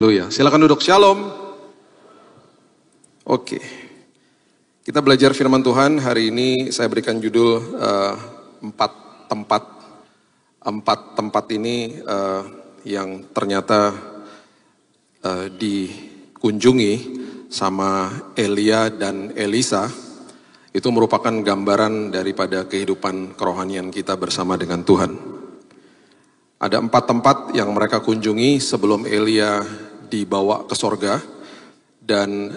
Haleluya. Silakan duduk. Shalom. Oke. Kita belajar firman Tuhan. Hari ini saya berikan judul empat tempat ini yang ternyata dikunjungi sama Elia dan Elisa. Itu merupakan gambaran daripada kehidupan kerohanian kita bersama dengan Tuhan. Ada 4 tempat yang mereka kunjungi sebelum Elia dibawa ke sorga, dan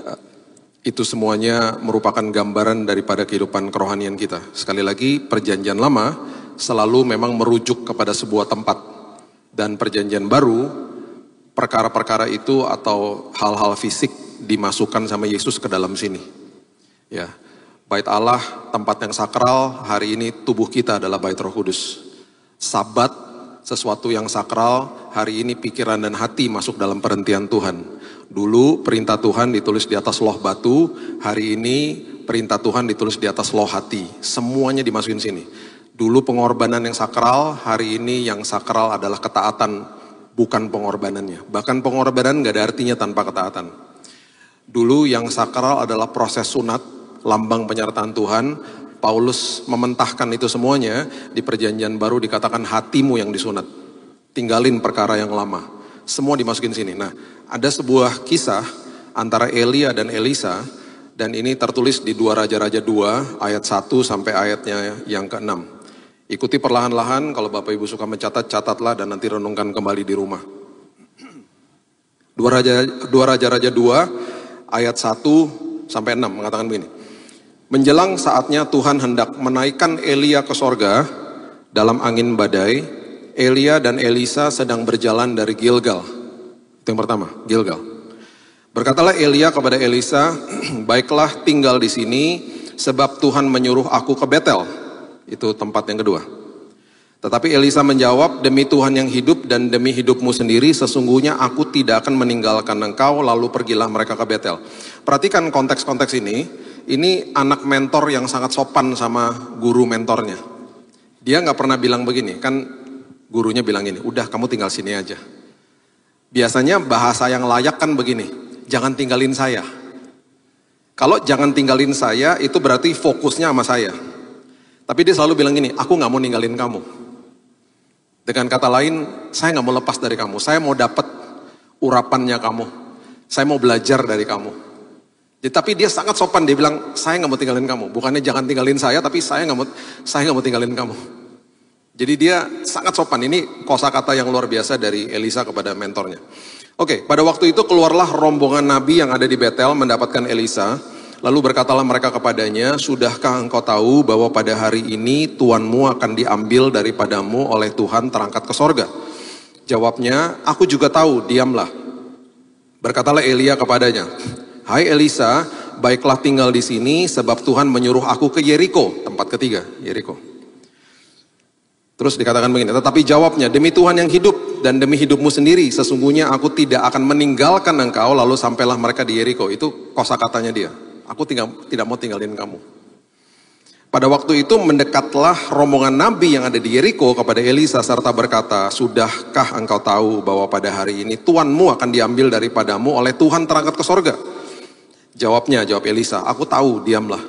itu semuanya merupakan gambaran daripada kehidupan kerohanian kita. Sekali lagi, perjanjian lama selalu memang merujuk kepada sebuah tempat, dan perjanjian baru, perkara-perkara itu atau hal-hal fisik dimasukkan sama Yesus ke dalam sini. Ya, Bait Allah, tempat yang sakral. Hari ini tubuh kita adalah Bait Roh Kudus. Sabat, sesuatu yang sakral. Hari ini pikiran dan hati masuk dalam perhentian Tuhan. Dulu perintah Tuhan ditulis di atas loh batu, hari ini perintah Tuhan ditulis di atas loh hati. Semuanya dimasukin sini. Dulu pengorbanan yang sakral, hari ini yang sakral adalah ketaatan, bukan pengorbanannya. Bahkan pengorbanan gak ada artinya tanpa ketaatan. Dulu yang sakral adalah proses sunat, lambang penyertaan Tuhan. Paulus mementahkan itu semuanya. Di perjanjian baru dikatakan hatimu yang disunat, tinggalin perkara yang lama. Semua dimasukin sini. Nah, ada sebuah kisah antara Elia dan Elisa, dan ini tertulis di 2 Raja-Raja 2 ayat 1 sampai ayatnya yang ke-6. Ikuti perlahan-lahan. Kalau Bapak Ibu suka mencatat, catatlah dan nanti renungkan kembali di rumah. 2 Raja-Raja 2 ayat 1 sampai 6 mengatakan begini. Menjelang saatnya Tuhan hendak menaikkan Elia ke sorga dalam angin badai, Elia dan Elisa sedang berjalan dari Gilgal. Itu yang pertama, Gilgal. Berkatalah Elia kepada Elisa, baiklah tinggal di sini, sebab Tuhan menyuruh aku ke Betel. Itu tempat yang kedua. Tetapi Elisa menjawab, demi Tuhan yang hidup dan demi hidupmu sendiri, sesungguhnya aku tidak akan meninggalkan engkau. Lalu pergilah mereka ke Betel. Perhatikan konteks-konteks ini. Ini anak mentor yang sangat sopan sama guru mentornya. Dia gak pernah bilang begini, kan gurunya bilang ini, udah kamu tinggal sini aja. Biasanya bahasa yang layak kan begini, jangan tinggalin saya. Kalau jangan tinggalin saya, itu berarti fokusnya sama saya. Tapi dia selalu bilang gini, aku gak mau ninggalin kamu. Dengan kata lain, saya gak mau lepas dari kamu, saya mau dapat urapannya kamu. Saya mau belajar dari kamu. Tapi dia sangat sopan, dia bilang, saya gak mau tinggalin kamu. Bukannya jangan tinggalin saya, tapi saya gak mau tinggalin kamu. Jadi dia sangat sopan. Ini kosakata yang luar biasa dari Elisa kepada mentornya. Oke, pada waktu itu keluarlah rombongan nabi yang ada di Betel mendapatkan Elisa. Lalu berkatalah mereka kepadanya, sudahkah engkau tahu bahwa pada hari ini tuanmu akan diambil daripadamu oleh Tuhan terangkat ke sorga? Jawabnya, aku juga tahu, diamlah. Berkatalah Elia kepadanya, hai Elisa, baiklah tinggal di sini sebab Tuhan menyuruh aku ke Yeriko. Tempat ketiga, Yeriko. Terus dikatakan begini, tetapi jawabnya, demi Tuhan yang hidup dan demi hidupmu sendiri, sesungguhnya aku tidak akan meninggalkan engkau. Lalu sampailah mereka di Yeriko. Itu kosakatanya dia. Aku tidak mau tinggalin kamu. Pada waktu itu mendekatlah rombongan nabi yang ada di Yeriko kepada Elisa serta berkata, sudahkah engkau tahu bahwa pada hari ini tuanmu akan diambil daripadamu oleh Tuhan terangkat ke sorga? Jawab Elisa, aku tahu, diamlah.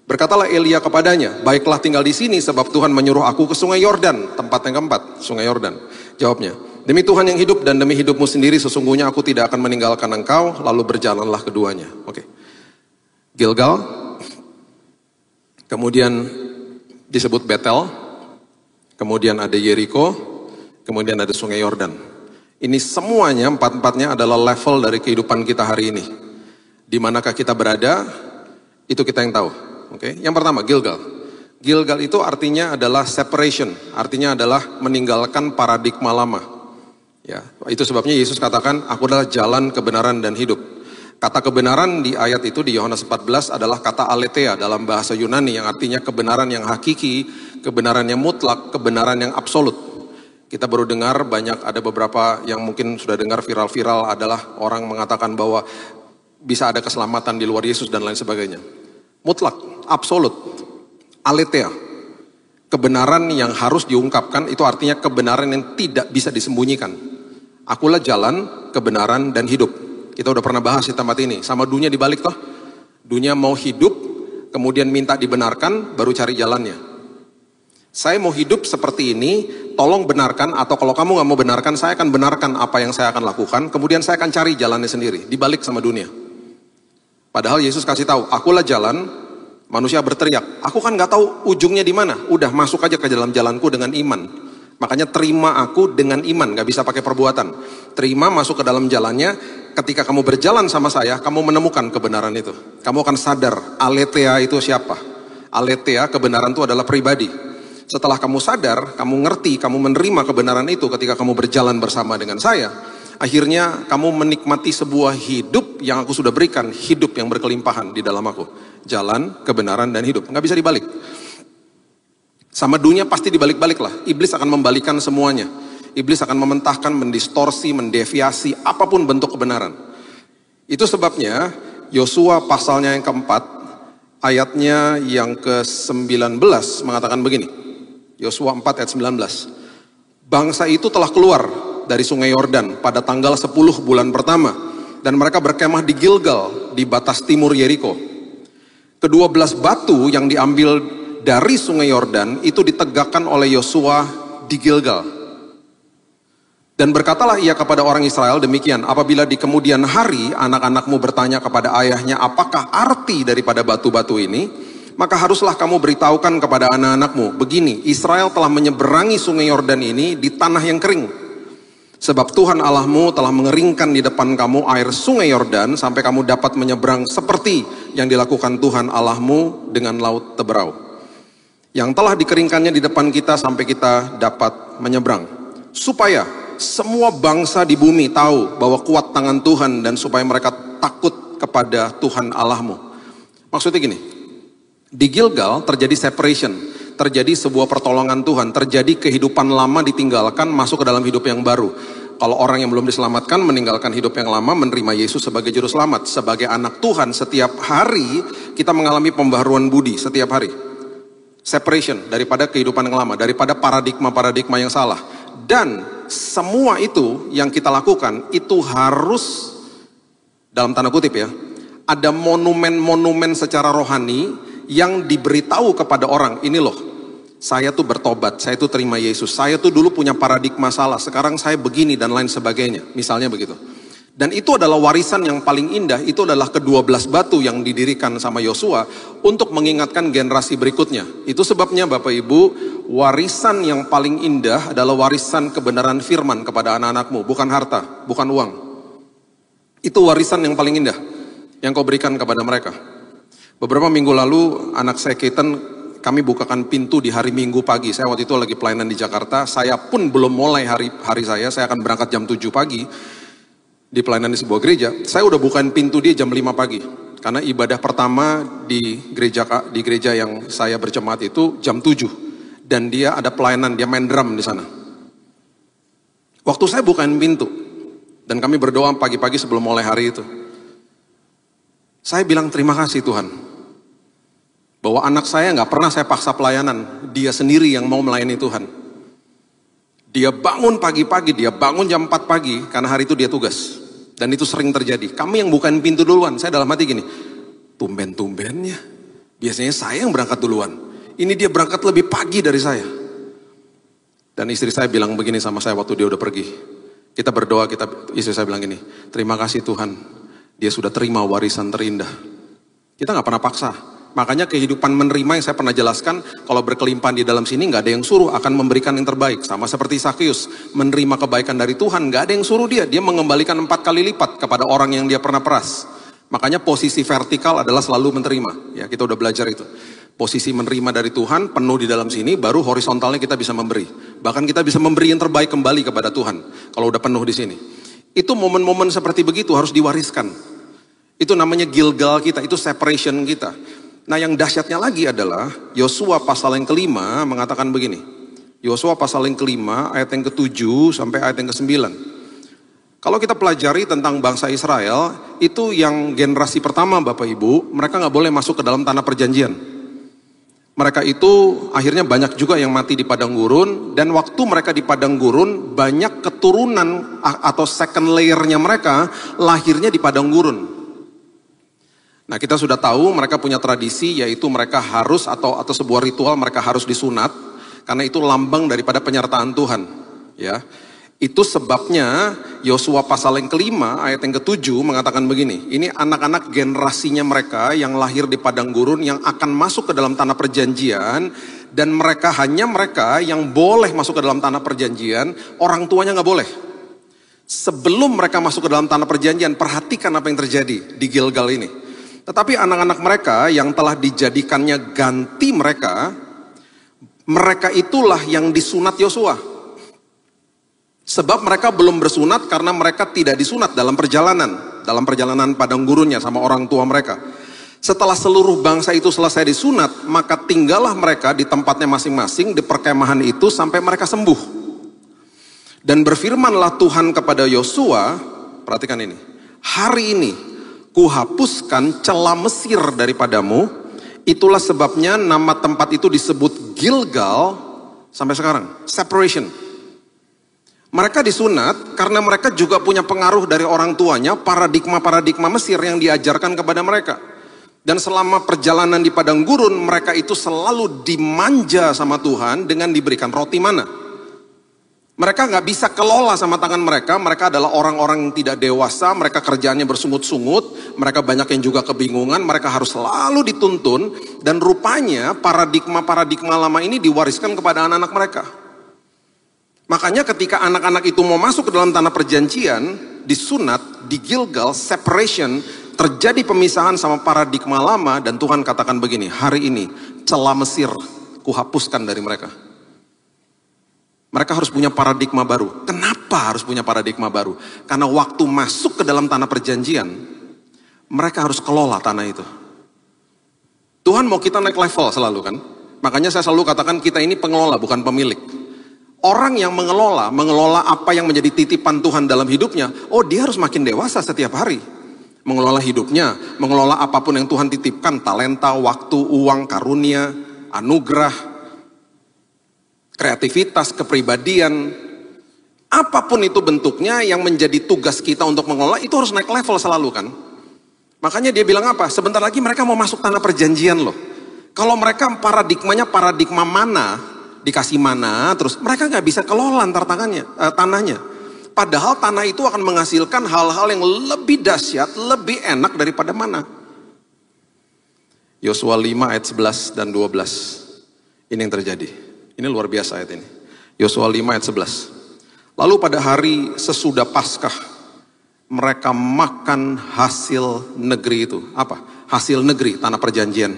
Berkatalah Elia kepadanya, baiklah tinggal di sini sebab Tuhan menyuruh aku ke sungai Yordan. Tempat yang keempat, sungai Yordan. Jawabnya, demi Tuhan yang hidup dan demi hidupmu sendiri, sesungguhnya aku tidak akan meninggalkan engkau. Lalu berjalanlah keduanya. Oke. Gilgal, kemudian disebut Betel, kemudian ada Yeriko, kemudian ada sungai Yordan. Ini semuanya, empat-empatnya adalah level dari kehidupan kita hari ini. Di manakah kita berada, itu kita yang tahu. Oke. Yang pertama, Gilgal. Gilgal itu artinya adalah separation, artinya adalah meninggalkan paradigma lama. Ya, itu sebabnya Yesus katakan, aku adalah jalan, kebenaran, dan hidup. Kata kebenaran di ayat itu di Yohanes 14 adalah kata aletheia dalam bahasa Yunani yang artinya kebenaran yang hakiki, kebenaran yang mutlak, kebenaran yang absolut. Kita baru dengar banyak, ada beberapa yang mungkin sudah dengar viral-viral adalah orang mengatakan bahwa bisa ada keselamatan di luar Yesus dan lain sebagainya. Mutlak, absolut, aletheia. Kebenaran yang harus diungkapkan itu artinya kebenaran yang tidak bisa disembunyikan. Akulah jalan, kebenaran, dan hidup. Kita udah pernah bahas di tempat ini. Sama dunia dibalik toh. Dunia mau hidup, kemudian minta dibenarkan, baru cari jalannya. Saya mau hidup seperti ini, tolong benarkan, atau kalau kamu nggak mau benarkan, saya akan benarkan apa yang saya akan lakukan, kemudian saya akan cari jalannya sendiri, dibalik sama dunia. Padahal Yesus kasih tahu, akulah jalan. Manusia berteriak, aku kan nggak tahu ujungnya di mana. Udah masuk aja ke dalam jalanku dengan iman. Makanya terima aku dengan iman, nggak bisa pakai perbuatan. Terima, masuk ke dalam jalannya. Ketika kamu berjalan sama saya, kamu menemukan kebenaran itu. Kamu akan sadar, aletheia itu siapa? Aletheia, kebenaran itu adalah pribadi. Setelah kamu sadar, kamu ngerti, kamu menerima kebenaran itu ketika kamu berjalan bersama dengan saya, akhirnya kamu menikmati sebuah hidup yang aku sudah berikan, hidup yang berkelimpahan di dalam aku. Jalan, kebenaran, dan hidup. Nggak bisa dibalik. Sama dunia pasti dibalik-balik lah. Iblis akan membalikan semuanya. Iblis akan mementahkan, mendistorsi, mendeviasi apapun bentuk kebenaran. Itu sebabnya Yosua pasalnya yang keempat, ayatnya yang ke-19 mengatakan begini. Yosua 4 ayat 19. Bangsa itu telah keluar dari sungai Yordan pada tanggal 10 bulan pertama. Dan mereka berkemah di Gilgal, di batas timur Yeriko. Kedua belas batu yang diambil dari sungai Yordan itu ditegakkan oleh Yosua di Gilgal. Dan berkatalah ia kepada orang Israel demikian, apabila di kemudian hari anak-anakmu bertanya kepada ayahnya, apakah arti daripada batu-batu ini? Maka haruslah kamu beritahukan kepada anak-anakmu, begini, Israel telah menyeberangi sungai Yordan ini di tanah yang kering. Sebab Tuhan Allahmu telah mengeringkan di depan kamu air sungai Yordan sampai kamu dapat menyeberang seperti yang dilakukan Tuhan Allahmu dengan laut Teberau. Yang telah dikeringkannya di depan kita sampai kita dapat menyeberang. Supaya semua bangsa di bumi tahu bahwa kuat tangan Tuhan dan supaya mereka takut kepada Tuhan Allahmu. Maksudnya gini, di Gilgal terjadi separation, terjadi sebuah pertolongan Tuhan, terjadi kehidupan lama ditinggalkan masuk ke dalam hidup yang baru. Kalau orang yang belum diselamatkan meninggalkan hidup yang lama, menerima Yesus sebagai juru selamat. Sebagai anak Tuhan setiap hari kita mengalami pembaharuan budi setiap hari. Separation daripada kehidupan yang lama, daripada paradigma-paradigma yang salah. Dan semua itu yang kita lakukan itu harus, dalam tanda kutip ya, ada monumen-monumen secara rohani yang diberitahu kepada orang, ini loh, saya tuh bertobat, saya tuh terima Yesus, saya tuh dulu punya paradigma salah, sekarang saya begini dan lain sebagainya, misalnya begitu. Dan itu adalah warisan yang paling indah, itu adalah ke-12 batu yang didirikan sama Yosua untuk mengingatkan generasi berikutnya. Itu sebabnya Bapak Ibu, warisan yang paling indah adalah warisan kebenaran firman kepada anak-anakmu, bukan harta, bukan uang. Itu warisan yang paling indah yang kau berikan kepada mereka. Beberapa minggu lalu anak saya Keaton, kami bukakan pintu di hari Minggu pagi. Saya waktu itu lagi pelayanan di Jakarta, saya pun belum mulai hari saya akan berangkat jam 7 pagi di pelayanan di sebuah gereja. Saya udah bukain pintu dia jam 5 pagi. Karena ibadah pertama di gereja yang saya berjemaat itu jam 7. Dan dia ada pelayanan, dia main drum di sana. Waktu saya bukain pintu, dan kami berdoa pagi-pagi sebelum mulai hari itu, saya bilang terima kasih Tuhan. Bahwa anak saya nggak pernah saya paksa pelayanan. Dia sendiri yang mau melayani Tuhan. Dia bangun pagi-pagi, dia bangun jam 4 pagi. Karena hari itu dia tugas. Dan itu sering terjadi. Kami yang bukain pintu duluan. Saya dalam hati gini, tumben-tumbennya. Biasanya saya yang berangkat duluan. Ini dia berangkat lebih pagi dari saya. Dan istri saya bilang begini sama saya waktu dia udah pergi. Kita berdoa, istri saya bilang gini, terima kasih Tuhan. Dia sudah terima warisan terindah. Kita nggak pernah paksa. Makanya kehidupan menerima yang saya pernah jelaskan, kalau berkelimpahan di dalam sini nggak ada yang suruh, akan memberikan yang terbaik. Sama seperti Sakeus, menerima kebaikan dari Tuhan, nggak ada yang suruh dia mengembalikan 4 kali lipat kepada orang yang dia pernah peras. Makanya posisi vertikal adalah selalu menerima. Ya, kita udah belajar itu. Posisi menerima dari Tuhan penuh di dalam sini, baru horizontalnya kita bisa memberi. Bahkan kita bisa memberi yang terbaik kembali kepada Tuhan kalau udah penuh di sini. Itu momen-momen seperti begitu harus diwariskan. Itu namanya Gilgal kita, itu separation kita. Nah yang dahsyatnya lagi adalah Yosua pasal yang kelima mengatakan begini. Yosua pasal yang kelima ayat yang ke-7 sampai ayat yang ke-9. Kalau kita pelajari tentang bangsa Israel, itu yang generasi pertama Bapak Ibu, mereka nggak boleh masuk ke dalam tanah perjanjian. Mereka itu akhirnya banyak juga yang mati di padang gurun, dan waktu mereka di padang gurun banyak keturunan atau second layernya mereka lahirnya di padang gurun. Nah, kita sudah tahu mereka punya tradisi, yaitu mereka harus atau sebuah ritual mereka harus disunat, karena itu lambang daripada penyertaan Tuhan. Ya, itu sebabnya Yosua pasal yang kelima ayat yang ke-7 mengatakan begini. Ini anak-anak generasinya mereka yang lahir di padang gurun yang akan masuk ke dalam tanah perjanjian, dan mereka yang boleh masuk ke dalam tanah perjanjian, orang tuanya nggak boleh. Sebelum mereka masuk ke dalam tanah perjanjian, perhatikan apa yang terjadi di Gilgal ini. Tetapi anak-anak mereka yang telah dijadikannya ganti mereka itulah yang disunat Yosua. Sebab mereka belum bersunat karena mereka tidak disunat dalam perjalanan padang gurunnya sama orang tua mereka. Setelah seluruh bangsa itu selesai disunat, maka tinggallah mereka di tempatnya masing-masing di perkemahan itu sampai mereka sembuh. Dan berfirmanlah Tuhan kepada Yosua, perhatikan ini, hari ini kuhapuskan celah Mesir daripadamu. Itulah sebabnya nama tempat itu disebut Gilgal sampai sekarang, separation. Mereka disunat karena mereka juga punya pengaruh dari orang tuanya, paradigma Mesir yang diajarkan kepada mereka. Dan selama perjalanan di padang gurun, mereka itu selalu dimanja sama Tuhan dengan diberikan roti mana. Mereka nggak bisa kelola sama tangan mereka adalah orang-orang yang tidak dewasa, mereka kerjaannya bersungut-sungut, mereka banyak yang juga kebingungan, mereka harus selalu dituntun, dan rupanya paradigma lama ini diwariskan kepada anak-anak mereka. Makanya ketika anak-anak itu mau masuk ke dalam tanah perjanjian, disunat, di Gilgal, separation, terjadi pemisahan sama paradigma lama, dan Tuhan katakan begini, hari ini celah Mesir kuhapuskan dari mereka. Mereka harus punya paradigma baru. Kenapa harus punya paradigma baru? Karena waktu masuk ke dalam tanah perjanjian, mereka harus kelola tanah itu. Tuhan mau kita naik level selalu kan? Makanya saya selalu katakan kita ini pengelola bukan pemilik. Orang yang mengelola apa yang menjadi titipan Tuhan dalam hidupnya, dia harus makin dewasa setiap hari. Mengelola hidupnya, mengelola apapun yang Tuhan titipkan, talenta, waktu, uang, karunia, anugerah, kreativitas, kepribadian, apapun itu bentuknya yang menjadi tugas kita untuk mengelola, itu harus naik level selalu kan. Makanya dia bilang apa? Sebentar lagi mereka mau masuk tanah perjanjian loh. Kalau mereka paradigma mana, dikasih mana, terus mereka nggak bisa kelola antar tanahnya. Padahal tanah itu akan menghasilkan hal-hal yang lebih dahsyat, lebih enak daripada mana. Yosua 5 ayat 11 dan 12. Ini yang terjadi. Ini luar biasa ayat ini. Yosua 5 ayat 11. Lalu pada hari sesudah Paskah, mereka makan hasil negeri itu. Apa? Hasil negeri, tanah perjanjian.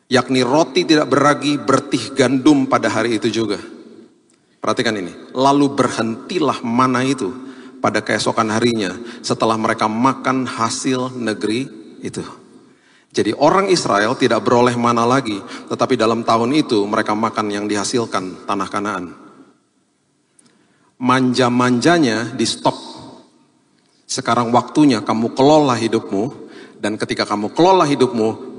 Yakni roti tidak beragi, bertih gandum pada hari itu juga. Perhatikan ini. Lalu berhentilah mana itu pada keesokan harinya setelah mereka makan hasil negeri itu. Jadi orang Israel tidak beroleh mana lagi, tetapi dalam tahun itu mereka makan yang dihasilkan tanah Kanaan. Manja-manjanya di stop. Sekarang waktunya kamu kelola hidupmu, dan ketika kamu kelola hidupmu,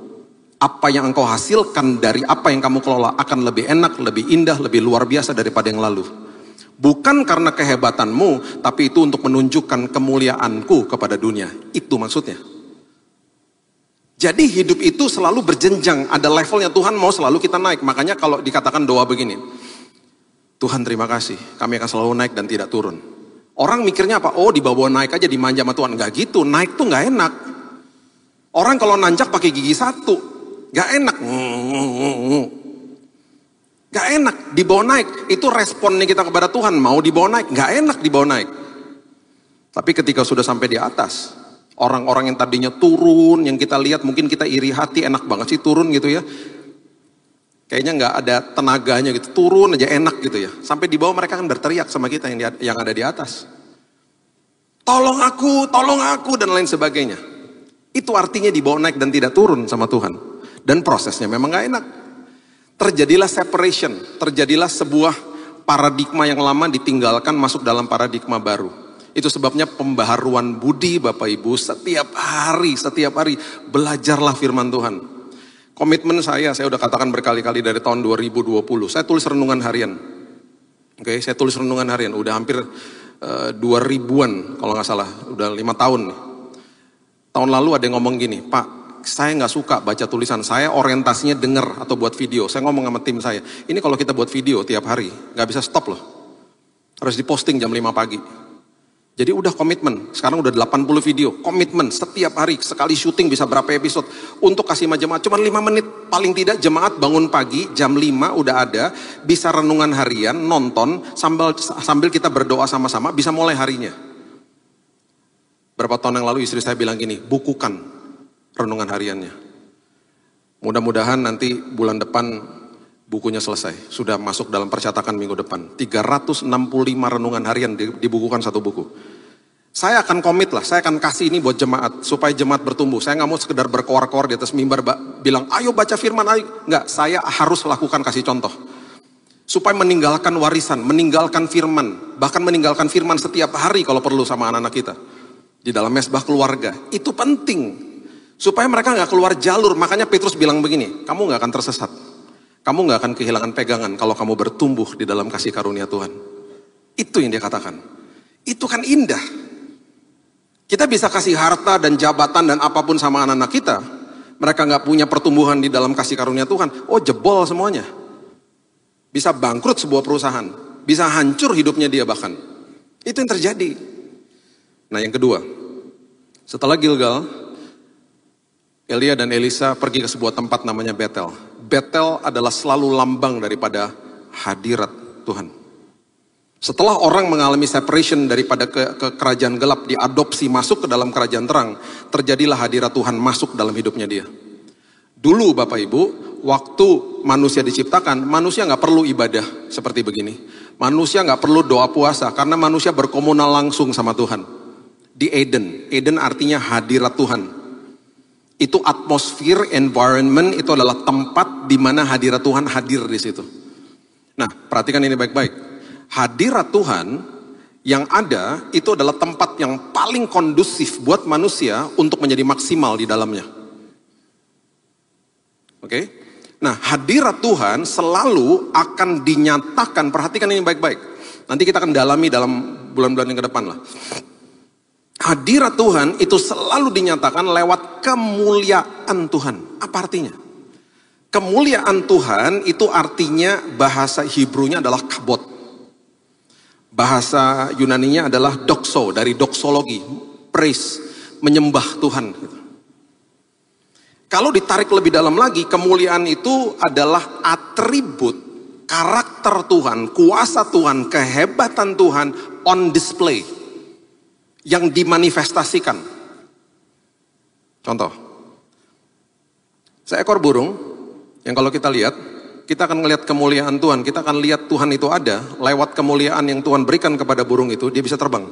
apa yang engkau hasilkan dari apa yang kamu kelola akan lebih enak, lebih indah, lebih luar biasa daripada yang lalu. Bukan karena kehebatanmu, tapi itu untuk menunjukkan kemuliaanku kepada dunia. Itu maksudnya. Jadi hidup itu selalu berjenjang, ada levelnya. Tuhan mau selalu kita naik. Makanya kalau dikatakan doa begini, Tuhan terima kasih, kami akan selalu naik dan tidak turun. Orang mikirnya apa? Oh dibawa naik aja, dimanja sama Tuhan. Enggak gitu, naik tuh enggak enak. Orang kalau nanjak pakai gigi satu, enggak enak. Enggak enak, dibawa naik. Itu responnya kita kepada Tuhan, mau dibawa naik. Enggak enak dibawa naik. Tapi ketika sudah sampai di atas, orang-orang yang tadinya turun, yang kita lihat mungkin kita iri hati, enak banget sih turun gitu ya. Kayaknya nggak ada tenaganya gitu, turun aja enak gitu ya. Sampai di bawah mereka kan berteriak sama kita yang ada di atas. Tolong aku, dan lain sebagainya. Itu artinya dibawa naik dan tidak turun sama Tuhan. Dan prosesnya memang nggak enak. Terjadilah separation, terjadilah sebuah paradigma yang lama ditinggalkan masuk dalam paradigma baru. Itu sebabnya pembaharuan budi Bapak Ibu setiap hari belajarlah firman Tuhan. Komitmen saya udah katakan berkali-kali dari tahun 2020, saya tulis renungan harian. Oke, saya tulis renungan harian, udah hampir 2000-an kalau nggak salah, udah 5 tahun nih. Tahun lalu ada yang ngomong gini, Pak, saya nggak suka baca tulisan, saya orientasinya denger atau buat video. Saya ngomong sama tim saya, ini kalau kita buat video tiap hari, nggak bisa stop loh. Harus diposting jam 5 pagi. Jadi udah komitmen, sekarang udah 80 video, komitmen setiap hari, sekali syuting bisa berapa episode, untuk kasih sama jemaat, cuma 5 menit, paling tidak jemaat bangun pagi, jam 5 udah ada, bisa renungan harian, nonton, sambil kita berdoa sama-sama, bisa mulai harinya. Berapa tahun yang lalu istri saya bilang gini, bukukan renungan hariannya. Mudah-mudahan nanti bulan depan bukunya selesai, sudah masuk dalam percetakan minggu depan. 365 renungan harian dibukukan satu buku. Saya akan komit lah, saya akan kasih ini buat jemaat, supaya jemaat bertumbuh. Saya nggak mau sekedar berkoar-koar di atas mimbar, bilang ayo baca firman, ayo. Nggak, saya harus lakukan, kasih contoh. Supaya meninggalkan warisan, meninggalkan firman, bahkan meninggalkan firman setiap hari kalau perlu sama anak-anak kita. Di dalam mesbah keluarga, itu penting. Supaya mereka nggak keluar jalur, makanya Petrus bilang begini, kamu nggak akan tersesat. Kamu nggak akan kehilangan pegangan kalau kamu bertumbuh di dalam kasih karunia Tuhan. Itu yang dia katakan. Itu kan indah. Kita bisa kasih harta dan jabatan dan apapun sama anak-anak kita. Mereka nggak punya pertumbuhan di dalam kasih karunia Tuhan. Oh, jebol semuanya. Bisa bangkrut sebuah perusahaan. Bisa hancur hidupnya dia bahkan. Itu yang terjadi. Nah, yang kedua. Setelah Gilgal, Elia dan Elisa pergi ke sebuah tempat namanya Betel. Betel adalah selalu lambang daripada hadirat Tuhan. Setelah orang mengalami separation daripada ke kerajaan gelap, diadopsi masuk ke dalam kerajaan terang, terjadilah hadirat Tuhan masuk dalam hidupnya dia. Dulu Bapak Ibu, waktu manusia diciptakan, manusia nggak perlu ibadah seperti begini. Manusia nggak perlu doa puasa, karena manusia berkomunal langsung sama Tuhan. Di Eden, Eden artinya hadirat Tuhan. Itu atmosfer, environment, itu adalah tempat di mana hadirat Tuhan hadir di situ. Nah, perhatikan ini baik-baik. Hadirat Tuhan yang ada itu adalah tempat yang paling kondusif buat manusia untuk menjadi maksimal di dalamnya. Oke? Nah, hadirat Tuhan selalu akan dinyatakan, perhatikan ini baik-baik. Nanti kita akan dalami dalam bulan-bulan yang ke depan lah. Hadirat Tuhan itu selalu dinyatakan lewat kemuliaan Tuhan. Apa artinya? Kemuliaan Tuhan itu artinya bahasa Hebrew-nya adalah kabot. Bahasa Yunaninya adalah doxo, dari doxologi, praise, menyembah Tuhan. Kalau ditarik lebih dalam lagi, kemuliaan itu adalah atribut karakter Tuhan, kuasa Tuhan, kehebatan Tuhan on display. Yang dimanifestasikan. Contoh. Seekor burung, yang kalau kita lihat, kita akan melihat kemuliaan Tuhan. Kita akan lihat Tuhan itu ada, lewat kemuliaan yang Tuhan berikan kepada burung itu, dia bisa terbang.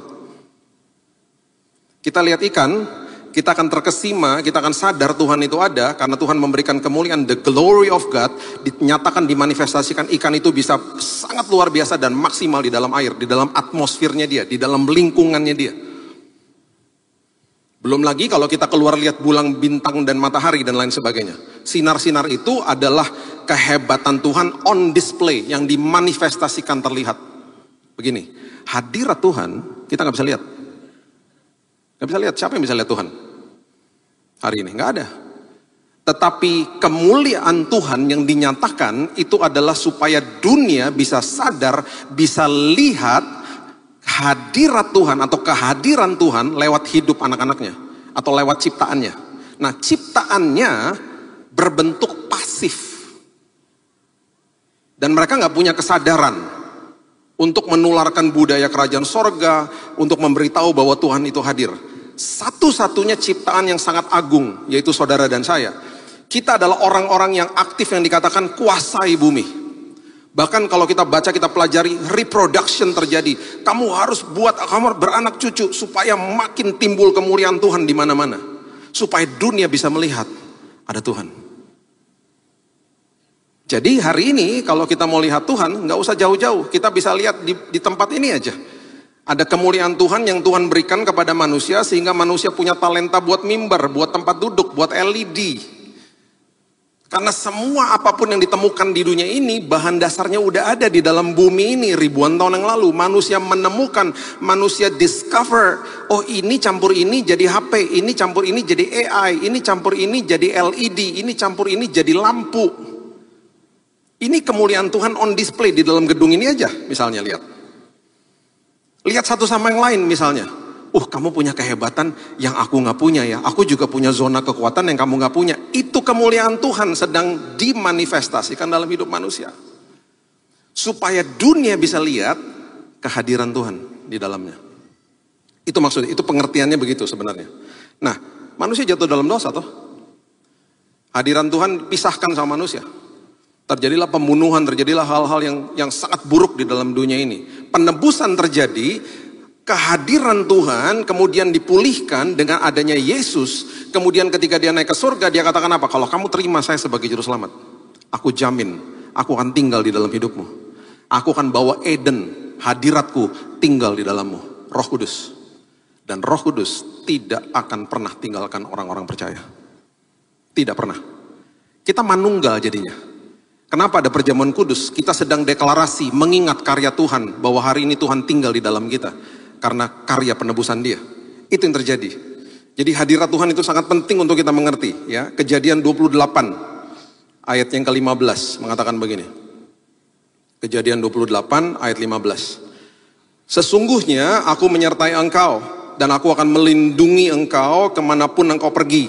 Kita lihat ikan, kita akan terkesima, kita akan sadar Tuhan itu ada, karena Tuhan memberikan kemuliaan, the glory of God, dinyatakan, dimanifestasikan, ikan itu bisa sangat luar biasa dan maksimal di dalam air, di dalam atmosfernya dia, di dalam lingkungannya dia. Belum lagi kalau kita keluar lihat bulan, bintang, dan matahari, dan lain sebagainya. Sinar-sinar itu adalah kehebatan Tuhan on display, yang dimanifestasikan terlihat. Begini, hadirat Tuhan, kita nggak bisa lihat. Nggak bisa lihat, siapa yang bisa lihat Tuhan? Hari ini, nggak ada. Tetapi kemuliaan Tuhan yang dinyatakan, itu adalah supaya dunia bisa sadar, bisa lihat, hadirat Tuhan atau kehadiran Tuhan lewat hidup anak-anaknya atau lewat ciptaannya. Nah, ciptaannya berbentuk pasif dan mereka nggak punya kesadaran untuk menularkan budaya kerajaan sorga, untuk memberitahu bahwa Tuhan itu hadir. Satu-satunya ciptaan yang sangat agung, yaitu saudara dan saya. Kita adalah orang-orang yang aktif, yang dikatakan kuasai bumi. Bahkan kalau kita baca, kita pelajari, reproduction terjadi. Kamu harus buat, kamu beranak cucu supaya makin timbul kemuliaan Tuhan di mana-mana. Supaya dunia bisa melihat ada Tuhan. Jadi hari ini kalau kita mau lihat Tuhan, nggak usah jauh-jauh. Kita bisa lihat di tempat ini aja. Ada kemuliaan Tuhan yang Tuhan berikan kepada manusia, sehingga manusia punya talenta buat mimbar, buat tempat duduk, buat LED. Karena semua apapun yang ditemukan di dunia ini, bahan dasarnya udah ada di dalam bumi ini ribuan tahun yang lalu. Manusia menemukan, manusia discover, oh ini campur ini jadi HP, ini campur ini jadi AI, ini campur ini jadi LED, ini campur ini jadi lampu. Ini kemuliaan Tuhan on display di dalam gedung ini aja, misalnya lihat. Lihat satu sama yang lain misalnya. Kamu punya kehebatan yang aku nggak punya ya. Aku juga punya zona kekuatan yang kamu nggak punya. Itu kemuliaan Tuhan sedang dimanifestasikan dalam hidup manusia. Supaya dunia bisa lihat kehadiran Tuhan di dalamnya. Itu maksudnya, itu pengertiannya begitu sebenarnya. Nah, manusia jatuh dalam dosa toh. Hadiran Tuhan pisahkan sama manusia. Terjadilah pembunuhan, terjadilah hal-hal yang sangat buruk di dalam dunia ini. Penebusan terjadi. Kehadiran Tuhan kemudian dipulihkan dengan adanya Yesus. Kemudian ketika dia naik ke surga, dia katakan apa? Kalau kamu terima saya sebagai juru selamat, aku jamin, aku akan tinggal di dalam hidupmu. Aku akan bawa Eden, hadiratku tinggal di dalammu, Roh Kudus. Dan Roh Kudus tidak akan pernah tinggalkan orang-orang percaya. Tidak pernah. Kita manunggal jadinya. Kenapa ada perjamuan kudus? Kita sedang deklarasi, mengingat karya Tuhan, bahwa hari ini Tuhan tinggal di dalam kita. Karena karya penebusan dia. Itu yang terjadi. Jadi hadirat Tuhan itu sangat penting untuk kita mengerti. Ya. Kejadian 28 ayat yang ke-15 mengatakan begini. Kejadian 28 ayat 15. Sesungguhnya aku menyertai engkau dan aku akan melindungi engkau kemanapun engkau pergi.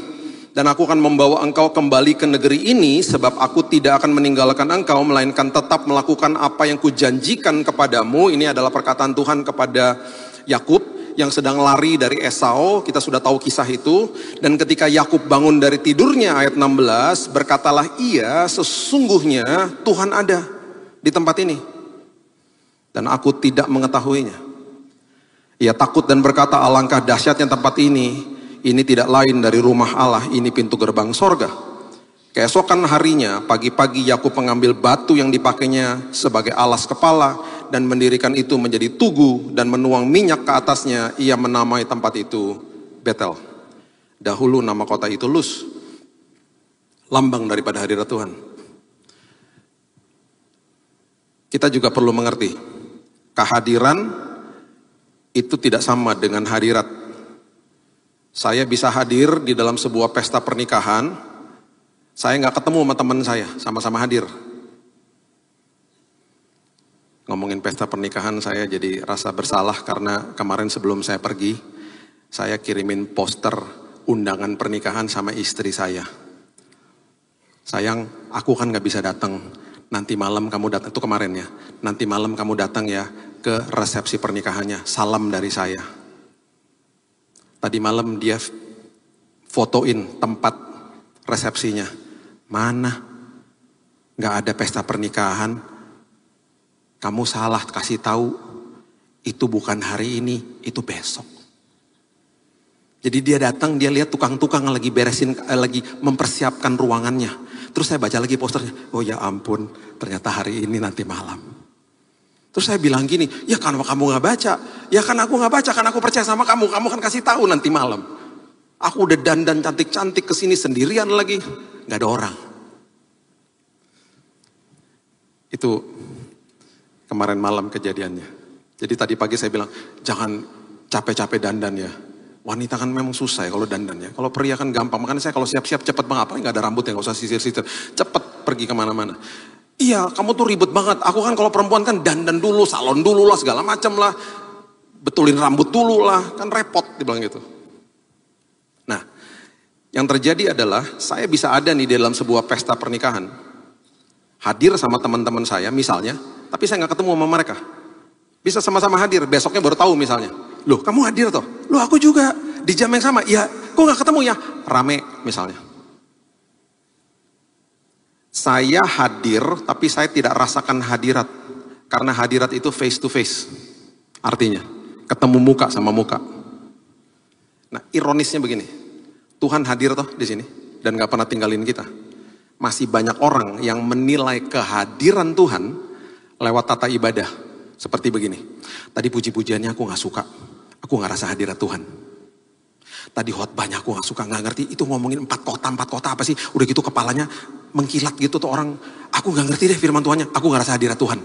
Dan aku akan membawa engkau kembali ke negeri ini sebab aku tidak akan meninggalkan engkau melainkan tetap melakukan apa yang kujanjikan kepadamu. Ini adalah perkataan Tuhan kepada Yakub yang sedang lari dari Esau, kita sudah tahu kisah itu. Dan ketika Yakub bangun dari tidurnya ayat 16, berkatalah ia, sesungguhnya Tuhan ada di tempat ini dan aku tidak mengetahuinya. Ia takut dan berkata, alangkah dahsyatnya tempat ini tidak lain dari rumah Allah, ini pintu gerbang sorga. Keesokan harinya, pagi-pagi Yakub mengambil batu yang dipakainya sebagai alas kepala dan mendirikan itu menjadi tugu dan menuang minyak ke atasnya. Ia menamai tempat itu Betel. Dahulu nama kota itu Luz, lambang daripada hadirat Tuhan. Kita juga perlu mengerti, kehadiran itu tidak sama dengan hadirat. Saya bisa hadir di dalam sebuah pesta pernikahan, saya nggak ketemu sama teman saya, sama-sama hadir. Ngomongin pesta pernikahan, saya jadi rasa bersalah karena kemarin sebelum saya pergi, saya kirimin poster undangan pernikahan sama istri saya. Sayang, aku kan nggak bisa datang. Nanti malam kamu datang, itu kemarin ya. Nanti malam kamu datang ya ke resepsi pernikahannya. Salam dari saya. Tadi malam dia fotoin tempat resepsinya. Mana? Nggak ada pesta pernikahan. Kamu salah kasih tahu, itu bukan hari ini, itu besok. Jadi dia datang, dia lihat tukang-tukang lagi beresin, lagi mempersiapkan ruangannya. Terus saya baca lagi posternya, oh ya ampun, ternyata hari ini nanti malam. Terus saya bilang gini, ya kan kamu nggak baca, ya kan aku nggak baca, kan aku percaya sama kamu kan kasih tahu nanti malam. Aku udah dandan cantik-cantik kesini sendirian lagi, nggak ada orang. Itu kemarin malam kejadiannya. Jadi tadi pagi saya bilang, jangan capek-capek dandan ya. Wanita kan memang susah ya kalau dandan ya. Kalau pria kan gampang. Makanya saya kalau siap-siap cepet banget. Apalagi gak ada rambut ya, gak usah sisir-sisir. Cepet pergi kemana-mana. Iya, kamu tuh ribet banget. Aku kan kalau perempuan kan dandan dulu, salon dulu lah, segala macam lah. Betulin rambut dulu lah. Kan repot, dibilang gitu. Nah, yang terjadi adalah saya bisa ada nih di dalam sebuah pesta pernikahan. Hadir sama teman-teman saya misalnya. Tapi saya nggak ketemu sama mereka. Bisa sama-sama hadir, besoknya baru tahu misalnya. Loh, kamu hadir toh? Loh, aku juga. Di jam yang sama. Ya, kok nggak ketemu ya? Rame misalnya. Saya hadir, tapi saya tidak rasakan hadirat. Karena hadirat itu face to face. Artinya, ketemu muka sama muka. Nah, ironisnya begini. Tuhan hadir toh di sini. Dan nggak pernah tinggalin kita. Masih banyak orang yang menilai kehadiran Tuhan lewat tata ibadah. Seperti begini. Tadi puji-pujiannya aku gak suka. Aku gak rasa hadirat Tuhan. Tadi khotbahnya aku gak suka, gak ngerti. Itu ngomongin 4 kota apa sih? Udah gitu kepalanya mengkilat gitu tuh orang. Aku gak ngerti deh firman Tuhannya. Aku gak rasa hadirat Tuhan.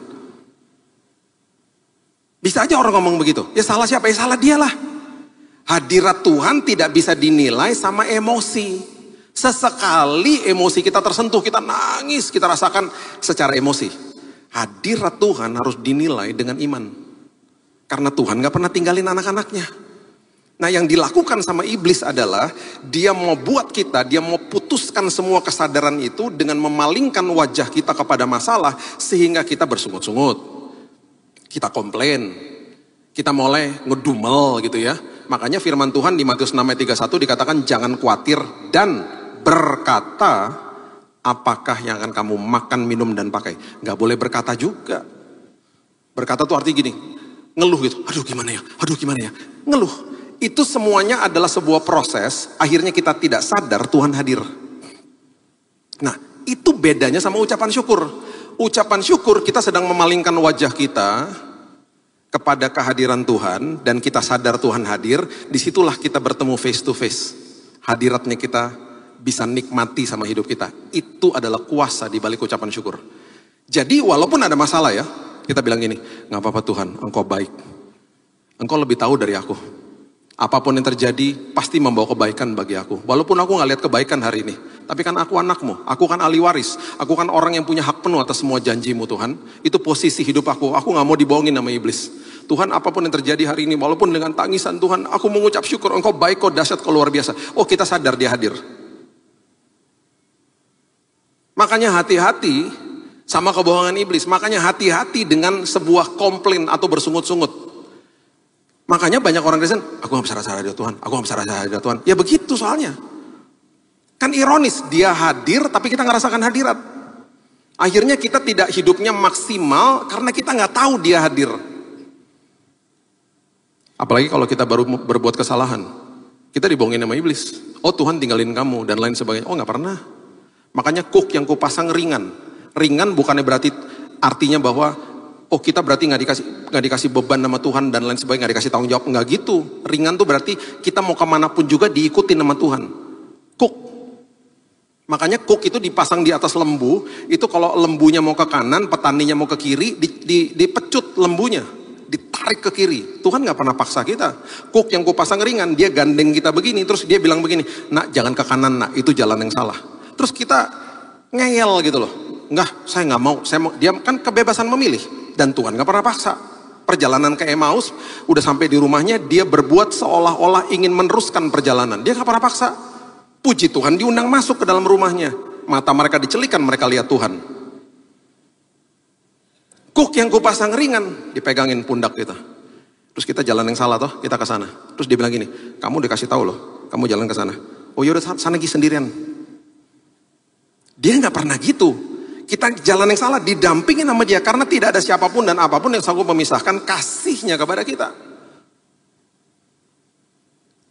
Bisa aja orang ngomong begitu. Ya salah siapa? Ya salah dialah. Hadirat Tuhan tidak bisa dinilai sama emosi. Sesekali emosi kita tersentuh, kita nangis, kita rasakan secara emosi. Hadirat Tuhan harus dinilai dengan iman. Karena Tuhan gak pernah tinggalin anak-anaknya. Nah yang dilakukan sama iblis adalah dia mau buat kita, dia mau putuskan semua kesadaran itu dengan memalingkan wajah kita kepada masalah sehingga kita bersungut-sungut. Kita komplain, kita mulai ngedumel gitu ya. Makanya firman Tuhan di Matius 6 ayat 31 dikatakan jangan khawatir dan berkata apakah yang akan kamu makan, minum dan pakai. Gak boleh berkata juga. Berkata tuh arti gini, ngeluh gitu. Aduh gimana ya, ngeluh. Itu semuanya adalah sebuah proses, akhirnya kita tidak sadar Tuhan hadir. Nah itu bedanya sama ucapan syukur. Ucapan syukur kita sedang memalingkan wajah kita kepada kehadiran Tuhan dan kita sadar Tuhan hadir, disitulah kita bertemu face to face. Hadiratnya kita bisa nikmati sama hidup kita. Itu adalah kuasa di balik ucapan syukur. Jadi walaupun ada masalah ya, kita bilang gini, gak apa-apa Tuhan, Engkau baik. Engkau lebih tahu dari aku. Apapun yang terjadi pasti membawa kebaikan bagi aku. Walaupun aku gak lihat kebaikan hari ini. Tapi kan aku anakmu, aku kan ahli waris. Aku kan orang yang punya hak penuh atas semua janjimu Tuhan. Itu posisi hidup aku. Aku gak mau dibohongin sama iblis. Tuhan apapun yang terjadi hari ini, walaupun dengan tangisan Tuhan, aku mengucap syukur. Engkau baik, kau dahsyat, kau luar biasa. Oh kita sadar dia hadir. Makanya hati-hati sama kebohongan iblis. Makanya hati-hati dengan sebuah komplain atau bersungut-sungut. Makanya banyak orang Kristen, aku gak bisa rasa hadirat Tuhan, aku gak bisa rasa hadirat Tuhan. Ya begitu soalnya. Kan ironis, dia hadir tapi kita gak rasakan hadirat. Akhirnya kita tidak hidupnya maksimal karena kita gak tahu dia hadir. Apalagi kalau kita baru berbuat kesalahan. Kita dibohongin sama iblis. Oh Tuhan tinggalin kamu dan lain sebagainya. Oh gak pernah. Makanya kuk yang kupasang ringan. Ringan bukannya berarti artinya bahwa oh kita berarti nggak dikasih beban sama Tuhan dan lain sebagainya, nggak dikasih tanggung jawab, nggak gitu. Ringan tuh berarti kita mau kemanapun juga diikutin sama Tuhan. Kuk. Makanya kuk itu dipasang di atas lembu, itu kalau lembunya mau ke kanan, petaninya mau ke kiri, dipecut lembunya, ditarik ke kiri. Tuhan nggak pernah paksa kita. Kuk yang kupasang ringan, dia gandeng kita begini, terus dia bilang begini, nak jangan ke kanan nak, itu jalan yang salah. Terus kita ngeyel gitu loh. Enggak, saya nggak mau, dia kan kebebasan memilih. Dan Tuhan gak pernah paksa. Perjalanan ke Emmaus, udah sampai di rumahnya, dia berbuat seolah-olah ingin meneruskan perjalanan. Dia gak pernah paksa. Puji Tuhan diundang masuk ke dalam rumahnya. Mata mereka dicelikan, mereka lihat Tuhan. Kuk yang kupasang ringan, dipegangin pundak kita. Terus kita jalan yang salah toh, kita ke sana. Terus dia bilang gini, kamu dikasih tahu loh, kamu jalan ke sana. Oh yaudah sana lagi sendirian. Dia gak pernah gitu. Kita jalan yang salah, didampingin sama dia. Karena tidak ada siapapun dan apapun yang sanggup memisahkan kasihnya kepada kita.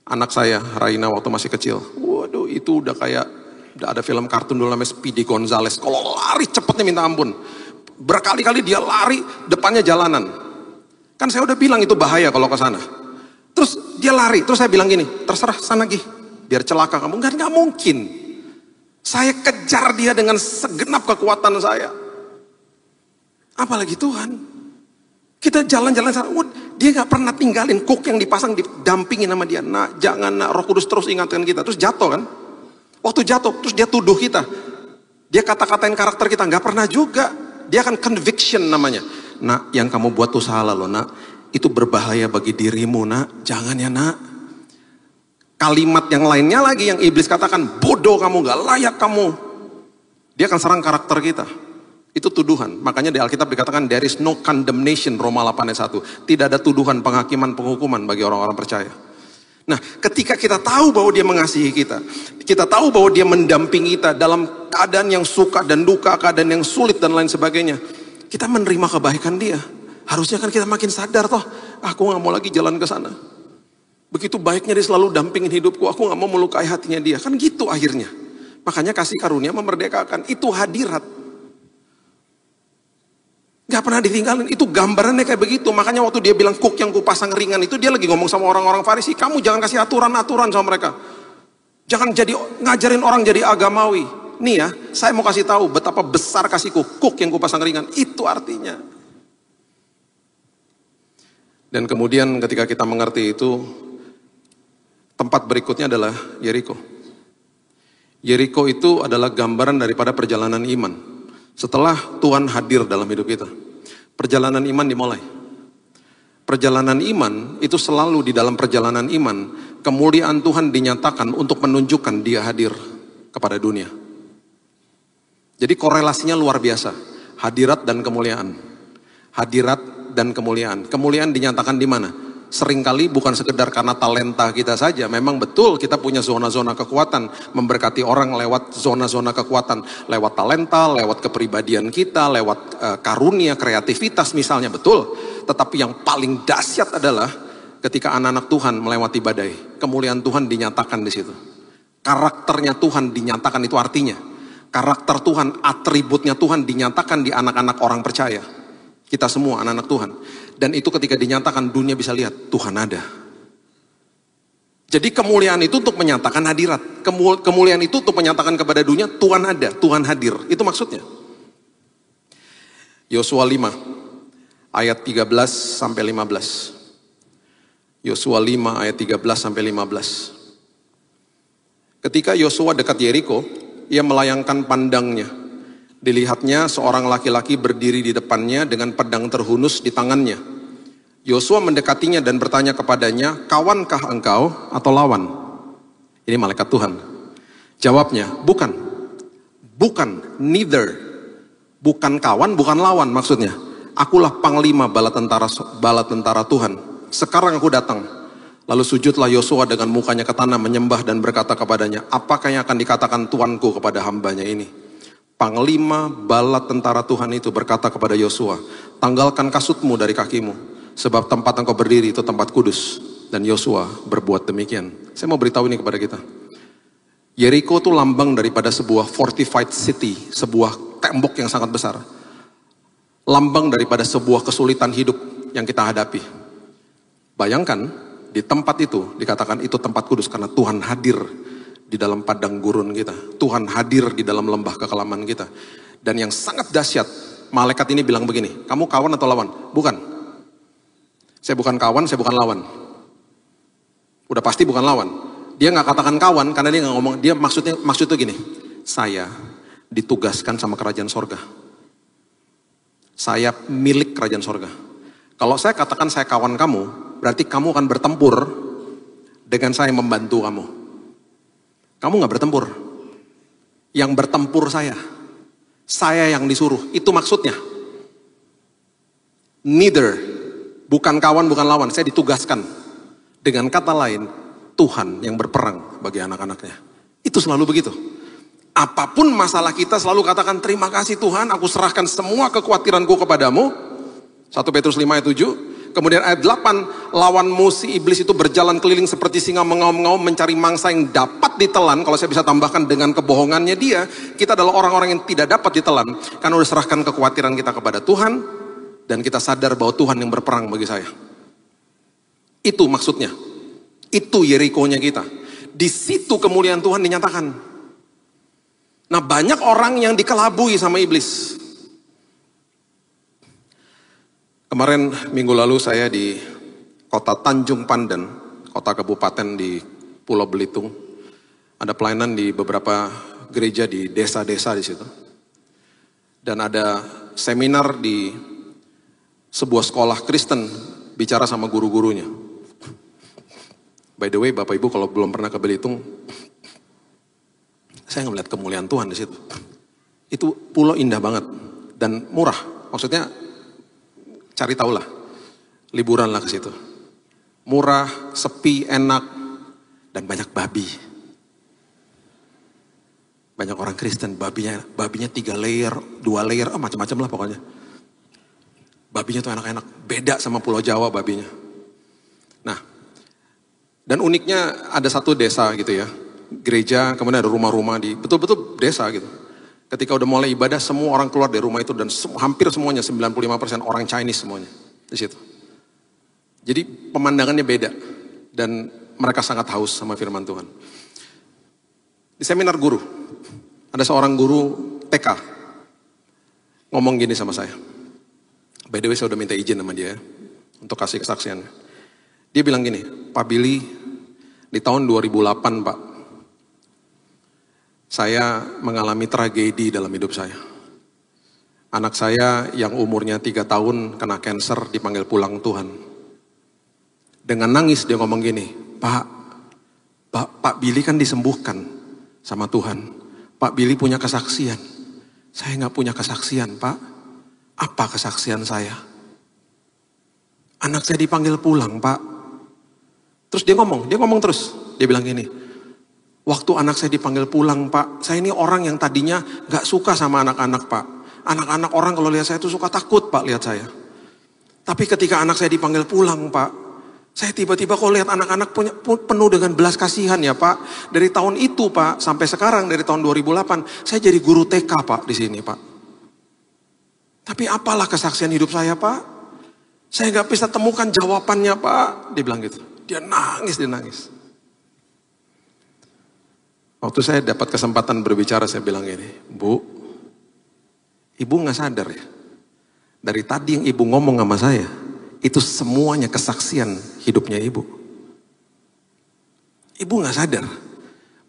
Anak saya, Raina waktu masih kecil. Waduh itu udah ada film kartun dulu namanya Speedy Gonzales. Kalau lari cepetnya minta ampun. Berkali-kali dia lari, depannya jalanan. Kan saya udah bilang itu bahaya kalau ke sana. Terus dia lari, terus saya bilang gini, terserah sana Gi. Biar celaka kamu. Nggak mungkin. Saya kejar dia dengan segenap kekuatan saya. Apalagi Tuhan. Kita jalan-jalan sana. Dia gak pernah tinggalin kuk yang dipasang, didampingin sama dia. Nah jangan nak, Roh Kudus terus ingatkan kita. Terus jatuh kan. Waktu jatuh, terus dia tuduh kita. Dia kata-katain karakter kita. Gak pernah juga. Dia akan conviction namanya. Nak yang kamu buat tuh salah loh nak. Itu berbahaya bagi dirimu nak. Jangan ya nak. Kalimat yang lainnya lagi yang iblis katakan, bodoh kamu, gak layak kamu. Dia akan serang karakter kita. Itu tuduhan. Makanya di Alkitab dikatakan, there is no condemnation, Roma 8 ayat 1. Tidak ada tuduhan, penghakiman, penghukuman bagi orang-orang percaya. Nah, ketika kita tahu bahwa dia mengasihi kita, kita tahu bahwa dia mendampingi kita dalam keadaan yang suka dan duka, keadaan yang sulit dan lain sebagainya, kita menerima kebaikan dia. Harusnya kan kita makin sadar toh, aku gak mau lagi jalan ke sana. Begitu baiknya dia selalu dampingin hidupku, aku gak mau melukai hatinya dia. Kan gitu akhirnya. Makanya kasih karunia memerdekakan. Itu hadirat. Gak pernah ditinggalin. Itu gambarannya kayak begitu. Makanya waktu dia bilang kuk yang kupasang ringan itu, dia lagi ngomong sama orang-orang Farisi. Kamu jangan kasih aturan-aturan sama mereka. Jangan jadi ngajarin orang jadi agamawi. Nih ya, saya mau kasih tahu betapa besar kasihku. Kuk yang kupasang ringan. Itu artinya. Dan kemudian ketika kita mengerti itu, tempat berikutnya adalah Yeriko. Yeriko itu adalah gambaran daripada perjalanan iman. Setelah Tuhan hadir dalam hidup kita, perjalanan iman dimulai. Perjalanan iman itu selalu di dalam perjalanan iman, kemuliaan Tuhan dinyatakan untuk menunjukkan dia hadir kepada dunia. Jadi korelasinya luar biasa. Hadirat dan kemuliaan. Hadirat dan kemuliaan. Kemuliaan dinyatakan di mana? Seringkali bukan sekedar karena talenta kita saja. Memang betul kita punya zona-zona kekuatan. Memberkati orang lewat zona-zona kekuatan. Lewat talenta, lewat kepribadian kita, lewat karunia, kreativitas misalnya. Betul. Tetapi yang paling dahsyat adalah ketika anak-anak Tuhan melewati badai. Kemuliaan Tuhan dinyatakan di situ. Karakternya Tuhan dinyatakan, itu artinya. Karakter Tuhan, atributnya Tuhan dinyatakan di anak-anak orang percaya. Kita semua anak-anak Tuhan. Dan itu ketika dinyatakan dunia bisa lihat Tuhan ada. Jadi kemuliaan itu untuk menyatakan hadirat. Kemuliaan itu untuk menyatakan kepada dunia Tuhan ada, Tuhan hadir. Itu maksudnya. Yosua 5 ayat 13 sampai 15. Yosua 5 ayat 13 sampai 15. Ketika Yosua dekat Yeriko, ia melayangkan pandangnya. Dilihatnya seorang laki-laki berdiri di depannya dengan pedang terhunus di tangannya. Yosua mendekatinya dan bertanya kepadanya, kawankah engkau atau lawan? Ini malaikat Tuhan. Jawabnya, bukan. Bukan, neither. Bukan kawan, bukan lawan maksudnya. Akulah panglima bala tentara Tuhan. Sekarang aku datang. Lalu sujudlah Yosua dengan mukanya ke tanah menyembah dan berkata kepadanya, apakah yang akan dikatakan Tuanku kepada hambanya ini? Panglima bala tentara Tuhan itu berkata kepada Yosua, tanggalkan kasutmu dari kakimu, sebab tempat engkau berdiri itu tempat kudus. Dan Yosua berbuat demikian. Saya mau beritahu ini kepada kita. Yeriko itu lambang daripada sebuah fortified city, sebuah tembok yang sangat besar. Lambang daripada sebuah kesulitan hidup yang kita hadapi. Bayangkan, di tempat itu dikatakan itu tempat kudus karena Tuhan hadir di dalam padang gurun kita. Tuhan hadir di dalam lembah kekelaman kita. Dan yang sangat dahsyat, malaikat ini bilang begini, kamu kawan atau lawan? Bukan. Saya bukan kawan, saya bukan lawan. Udah pasti bukan lawan. Dia nggak katakan kawan karena dia nggak ngomong. Dia maksudnya gini, saya ditugaskan sama kerajaan sorga. Saya milik kerajaan sorga. Kalau saya katakan saya kawan kamu, berarti kamu akan bertempur dengan saya membantu kamu. Kamu gak bertempur. Yang bertempur saya. Saya yang disuruh. Itu maksudnya. Neither. Bukan kawan, bukan lawan. Saya ditugaskan. Dengan kata lain, Tuhan yang berperang bagi anak-anaknya. Itu selalu begitu. Apapun masalah kita selalu katakan, terima kasih Tuhan, aku serahkan semua kekhawatiranku kepadamu. 1 Petrus 5 ayat 7. Kemudian ayat 8, lawanmu si iblis itu berjalan keliling seperti singa mengaum-ngaum mencari mangsa yang dapat ditelan. Kalau saya bisa tambahkan dengan kebohongannya dia, kita adalah orang-orang yang tidak dapat ditelan. Karena udah serahkan kekhawatiran kita kepada Tuhan, dan kita sadar bahwa Tuhan yang berperang bagi saya. Itu maksudnya. Itu Yeriko-nya kita. Di situ kemuliaan Tuhan dinyatakan. Nah, banyak orang yang dikelabui sama iblis. Kemarin minggu lalu saya di kota Tanjung Pandan, kota kabupaten di Pulau Belitung. Ada pelayanan di beberapa gereja di desa-desa di situ. Dan ada seminar di sebuah sekolah Kristen bicara sama guru-gurunya. By the way, Bapak Ibu kalau belum pernah ke Belitung, saya ngeliat kemuliaan Tuhan di situ. Itu pulau indah banget dan murah. Maksudnya cari tahu lah, liburan lah ke situ. Murah, sepi, enak, dan banyak babi. Banyak orang Kristen, babinya 3 layer, 2 layer, macam-macam lah pokoknya. Babinya tuh enak-enak, beda sama Pulau Jawa babinya. Nah, dan uniknya ada satu desa gitu ya, gereja, kemudian ada rumah-rumah di betul-betul desa gitu. Ketika udah mulai ibadah, semua orang keluar dari rumah itu dan hampir semuanya 95% orang Chinese semuanya di situ. Jadi pemandangannya beda dan mereka sangat haus sama firman Tuhan. Di seminar guru, ada seorang guru TK ngomong gini sama saya. By the way, saya udah minta izin sama dia untuk kasih kesaksian. Dia bilang gini, Pak Billy, di tahun 2008 Pak, saya mengalami tragedi dalam hidup saya. Anak saya yang umurnya 3 tahun kena kanker dipanggil pulang Tuhan. Dengan nangis dia ngomong gini, Pak Billy kan disembuhkan sama Tuhan. Pak Billy punya kesaksian. Saya nggak punya kesaksian Pak. Apa kesaksian saya? Anak saya dipanggil pulang Pak. Terus dia ngomong terus. Dia bilang gini, waktu anak saya dipanggil pulang Pak, saya ini orang yang tadinya gak suka sama anak-anak Pak. Anak-anak orang kalau lihat saya itu suka takut Pak lihat saya. Tapi ketika anak saya dipanggil pulang Pak, saya tiba-tiba kok lihat anak-anak penuh dengan belas kasihan ya Pak. Dari tahun itu Pak, sampai sekarang dari tahun 2008, saya jadi guru TK Pak di sini Pak. Tapi apalah kesaksian hidup saya Pak? Saya gak bisa temukan jawabannya Pak. Dia bilang gitu. Dia nangis. Waktu saya dapat kesempatan berbicara, saya bilang gini, Bu, Ibu gak sadar ya? Dari tadi yang Ibu ngomong sama saya, itu semuanya kesaksian hidupnya Ibu. Ibu gak sadar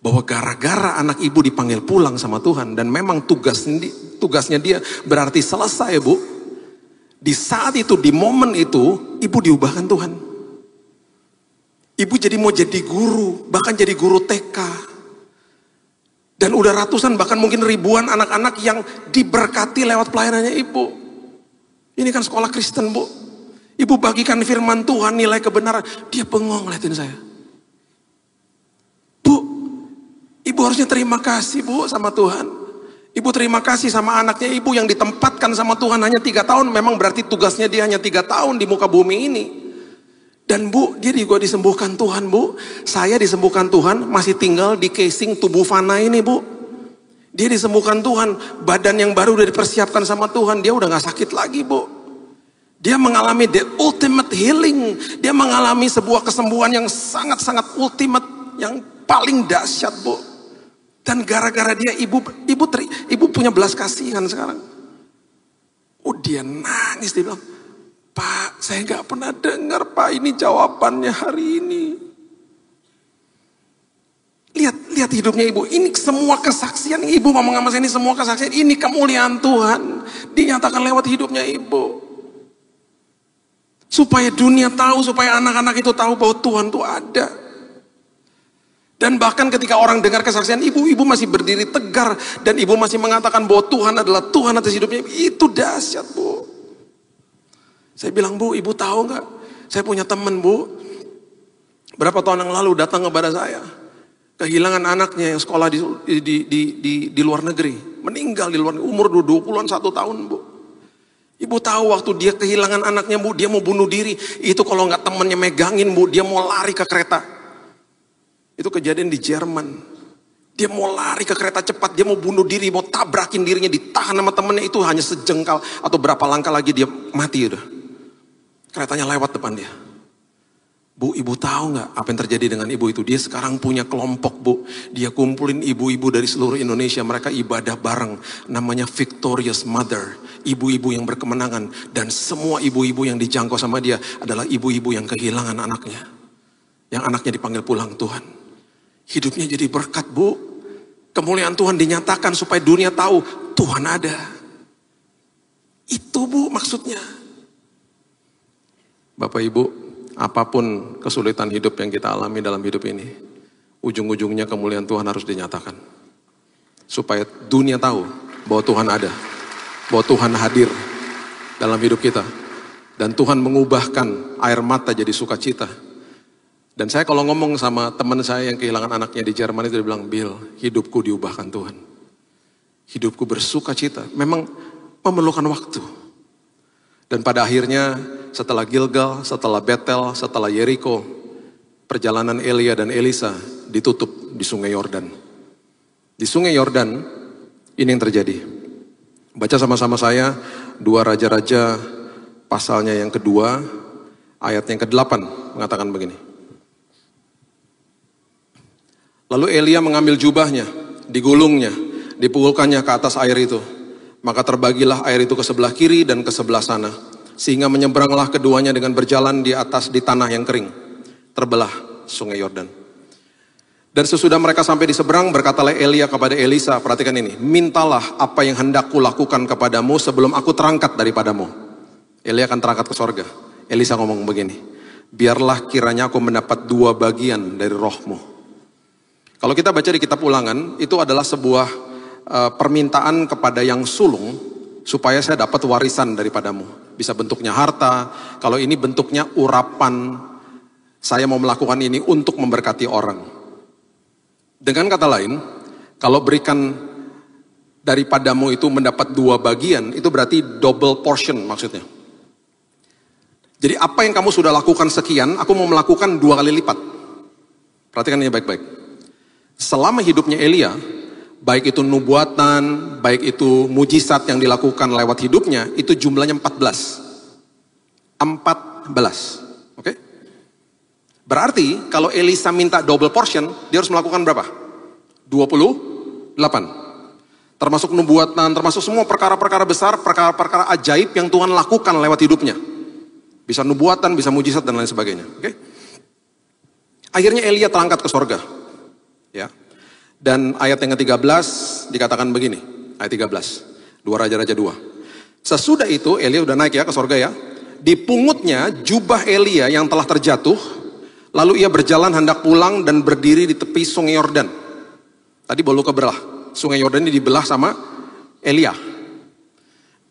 bahwa gara-gara anak Ibu dipanggil pulang sama Tuhan, dan memang tugasnya dia berarti selesai Bu. Di saat itu, di momen itu, Ibu diubahkan Tuhan. Ibu jadi mau jadi guru, bahkan jadi guru TK. Dan udah ratusan bahkan mungkin ribuan anak-anak yang diberkati lewat pelayanannya Ibu. Ini kan sekolah Kristen Bu. Ibu bagikan firman Tuhan, nilai kebenaran. Dia bengong ngeliatin saya. Bu, Ibu harusnya terima kasih Bu sama Tuhan. Ibu terima kasih sama anaknya Ibu yang ditempatkan sama Tuhan hanya 3 tahun. Memang berarti tugasnya dia hanya 3 tahun di muka bumi ini. Dan Bu, dia juga disembuhkan Tuhan Bu. Saya disembuhkan Tuhan, masih tinggal di casing tubuh fana ini Bu. Dia disembuhkan Tuhan, badan yang baru udah dipersiapkan sama Tuhan. Dia udah gak sakit lagi Bu. Dia mengalami the ultimate healing. Dia mengalami sebuah kesembuhan yang sangat-sangat ultimate, yang paling dahsyat Bu. Dan gara-gara dia ibu punya belas kasihan sekarang. Oh dia nangis, dia bilang, Pak, saya gak pernah dengar Pak ini jawabannya hari ini. Lihat hidupnya Ibu. Ini semua kesaksian Ibu ngomong sama saya, ini semua kesaksian. Ini kemuliaan Tuhan dinyatakan lewat hidupnya Ibu. Supaya dunia tahu, supaya anak-anak itu tahu bahwa Tuhan itu ada. Dan bahkan ketika orang dengar kesaksian Ibu masih berdiri tegar. Dan Ibu masih mengatakan bahwa Tuhan adalah Tuhan atas hidupnya. Itu dahsyat Bu. Saya bilang, Bu, Ibu tahu nggak? Saya punya teman, Bu. Berapa tahun yang lalu datang kepada saya. Kehilangan anaknya yang sekolah di luar negeri. Meninggal di luar negeri. Umur 20-an 1 tahun, Bu. Ibu tahu waktu dia kehilangan anaknya, Bu. Dia mau bunuh diri. Itu kalau nggak temannya megangin, Bu. Dia mau lari ke kereta. Itu kejadian di Jerman. Dia mau lari ke kereta cepat. Dia mau bunuh diri. Mau tabrakin dirinya. Ditahan sama temannya. Itu hanya sejengkal. Atau berapa langkah lagi dia mati udah. Keretanya lewat depan dia. Bu, Ibu tahu nggak apa yang terjadi dengan Ibu itu? Dia sekarang punya kelompok Bu. Dia kumpulin ibu-ibu dari seluruh Indonesia. Mereka ibadah bareng. Namanya Victorious Mother. Ibu-ibu yang berkemenangan. Dan semua ibu-ibu yang dijangkau sama dia adalah ibu-ibu yang kehilangan anaknya. Yang anaknya dipanggil pulang Tuhan. Hidupnya jadi berkat Bu. Kemuliaan Tuhan dinyatakan supaya dunia tahu Tuhan ada. Itu Bu maksudnya. Bapak Ibu, apapun kesulitan hidup yang kita alami dalam hidup ini, ujung-ujungnya kemuliaan Tuhan harus dinyatakan. Supaya dunia tahu bahwa Tuhan ada, bahwa Tuhan hadir dalam hidup kita. Dan Tuhan mengubahkan air mata jadi sukacita. Dan saya kalau ngomong sama teman saya yang kehilangan anaknya di Jerman itu, dia bilang, Bill, hidupku diubahkan Tuhan. Hidupku bersukacita. Memang memerlukan waktu. Dan pada akhirnya setelah Gilgal, setelah Betel, setelah Yeriko, perjalanan Elia dan Elisa ditutup di Sungai Yordan. Di Sungai Yordan, Ini yang terjadi. Baca sama-sama saya 2 Raja-Raja pasalnya yang kedua, ayat yang ke-8 mengatakan begini. Lalu Elia mengambil jubahnya, digulungnya, dipukulkannya ke atas air itu. Maka terbagilah air itu ke sebelah kiri dan ke sebelah sana. Sehingga menyeberanglah keduanya dengan berjalan di tanah yang kering. Terbelah sungai Yordan. Dan sesudah mereka sampai di seberang, berkatalah Elia kepada Elisa, perhatikan ini, mintalah apa yang hendak kulakukan kepadamu sebelum aku terangkat daripadamu. Elia akan terangkat ke sorga. Elisa ngomong begini, biarlah kiranya aku mendapat 2 bagian dari rohmu. Kalau kita baca di kitab Ulangan, itu adalah sebuah permintaan kepada yang sulung, supaya saya dapat warisan daripadamu. Bisa bentuknya harta, kalau ini bentuknya urapan, saya mau melakukan ini untuk memberkati orang. Dengan kata lain, kalau berikan daripadamu itu mendapat 2 bagian, itu berarti double portion maksudnya. Jadi apa yang kamu sudah lakukan sekian, aku mau melakukan 2 kali lipat. Perhatikan ini baik-baik. Selama hidupnya Elia, baik itu nubuatan, baik itu mujizat yang dilakukan lewat hidupnya, itu jumlahnya 14. 14. Oke? Berarti kalau Elisa minta double portion, dia harus melakukan berapa? 28. Termasuk nubuatan, termasuk semua perkara-perkara besar, perkara-perkara ajaib yang Tuhan lakukan lewat hidupnya. Bisa nubuatan, bisa mujizat dan lain sebagainya. Oke? Akhirnya Elia terangkat ke sorga. Ya. Dan ayat yang ke-13 dikatakan begini, ayat 13, 2 Raja-Raja 2. Sesudah itu Elia udah naik ya ke sorga ya. Dipungutnya jubah Elia yang telah terjatuh, lalu ia berjalan hendak pulang dan berdiri di tepi sungai Yordan. Tadi baru kebelah, sungai Yordan ini dibelah sama Elia.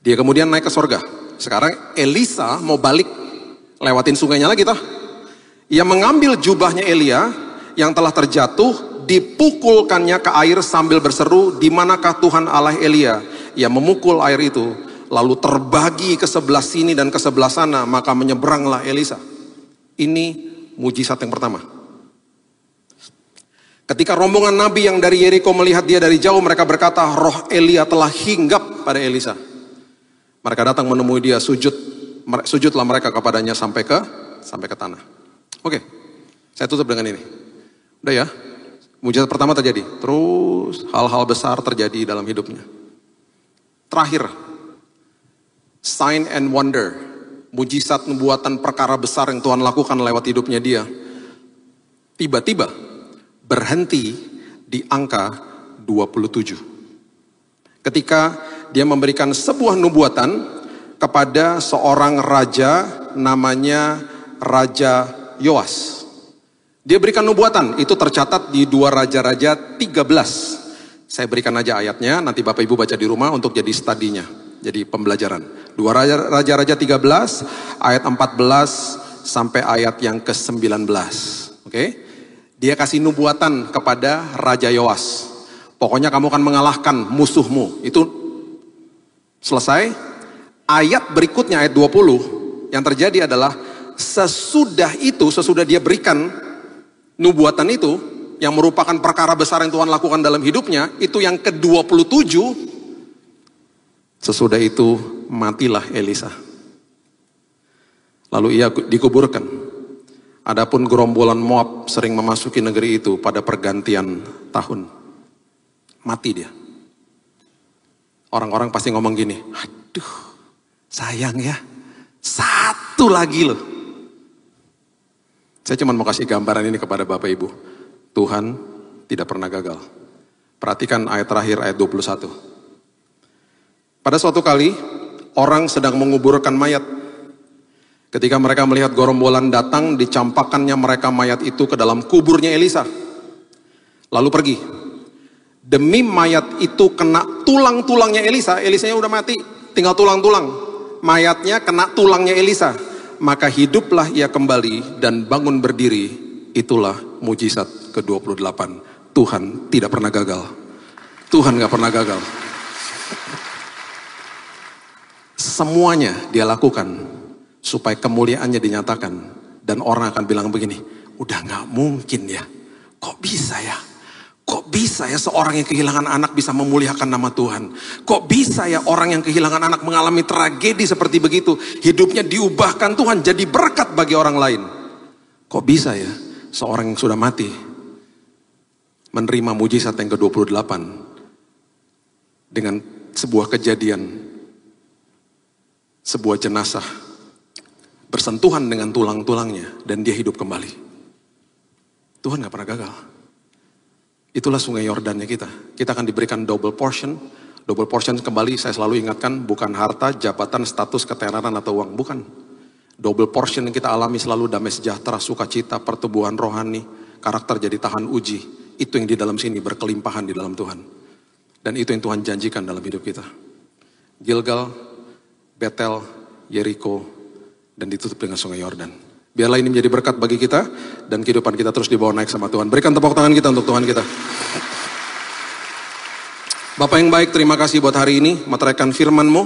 Dia kemudian naik ke sorga. Sekarang Elisa mau balik, lewatin sungainya lagi toh. Ia mengambil jubahnya Elia yang telah terjatuh, dipukulkannya ke air sambil berseru, di manakah Tuhan Allah Elia? Ia memukul air itu, lalu terbagi ke sebelah sini dan ke sebelah sana, maka menyeberanglah Elisa. Ini mujizat yang pertama. Ketika rombongan nabi yang dari Yeriko melihat dia dari jauh, mereka berkata, roh Elia telah hinggap pada Elisa. Mereka datang menemui dia, sujudlah mereka kepadanya sampai ke tanah. Oke, saya tutup dengan ini. Udah ya. Mujizat pertama terjadi, terus hal-hal besar terjadi dalam hidupnya. Terakhir, sign and wonder, mujizat nubuatan perkara besar yang Tuhan lakukan lewat hidupnya dia. Tiba-tiba berhenti di angka 27. Ketika dia memberikan sebuah nubuatan kepada seorang raja namanya Raja Yoas. Dia berikan nubuatan, itu tercatat di 2 Raja-Raja 13. Saya berikan aja ayatnya, nanti Bapak Ibu baca di rumah untuk jadi studinya, jadi pembelajaran. 2 Raja-Raja 13, ayat 14 sampai ayat yang ke-19. Oke? Dia kasih nubuatan kepada Raja Yoas. Pokoknya kamu akan mengalahkan musuhmu. Itu selesai. Ayat berikutnya, ayat 20, yang terjadi adalah sesudah itu, sesudah dia berikan nubuatan itu, yang merupakan perkara besar yang Tuhan lakukan dalam hidupnya, itu yang ke-27, sesudah itu matilah Elisa. Lalu ia dikuburkan. Adapun gerombolan Moab sering memasuki negeri itu pada pergantian tahun. Mati dia. Orang-orang pasti ngomong gini, aduh sayang ya, satu lagi loh. Saya cuma mau kasih gambaran ini kepada Bapak Ibu. Tuhan tidak pernah gagal. Perhatikan ayat terakhir, ayat 21. Pada suatu kali, orang sedang menguburkan mayat. Ketika mereka melihat gerombolan datang, dicampakkannya mereka mayat itu ke dalam kuburnya Elisa. Lalu pergi. Demi mayat itu kena tulang-tulangnya Elisa. Elisanya udah mati, tinggal tulang-tulang. Mayatnya kena tulangnya Elisa. Maka hiduplah ia kembali dan bangun berdiri. Itulah mujizat ke-28. Tuhan tidak pernah gagal. Tuhan gak pernah gagal. Semuanya dia lakukan supaya kemuliaannya dinyatakan. Dan orang akan bilang begini, udah gak mungkin ya. Kok bisa ya? Kok Kok bisa ya seorang yang kehilangan anak bisa memuliakan nama Tuhan? Kok bisa ya orang yang kehilangan anak mengalami tragedi seperti begitu? Hidupnya diubahkan Tuhan jadi berkat bagi orang lain. Kok bisa ya seorang yang sudah mati menerima mujizat yang ke-28 dengan sebuah kejadian, sebuah jenazah bersentuhan dengan tulang-tulangnya dan dia hidup kembali. Tuhan gak pernah gagal. Itulah sungai Yordannya kita. Kita akan diberikan double portion. Double portion kembali saya selalu ingatkan bukan harta, jabatan, status, ketenaran atau uang. Bukan. Double portion yang kita alami selalu damai sejahtera, sukacita, pertumbuhan rohani, karakter jadi tahan uji. Itu yang di dalam sini berkelimpahan di dalam Tuhan. Dan itu yang Tuhan janjikan dalam hidup kita. Gilgal, Betel, Yeriko, dan ditutup dengan sungai Yordan. Biarlah ini menjadi berkat bagi kita dan kehidupan kita terus dibawa naik sama Tuhan. Berikan tepuk tangan kita untuk Tuhan kita. Bapak yang baik, terima kasih buat hari ini meteraikan firman-Mu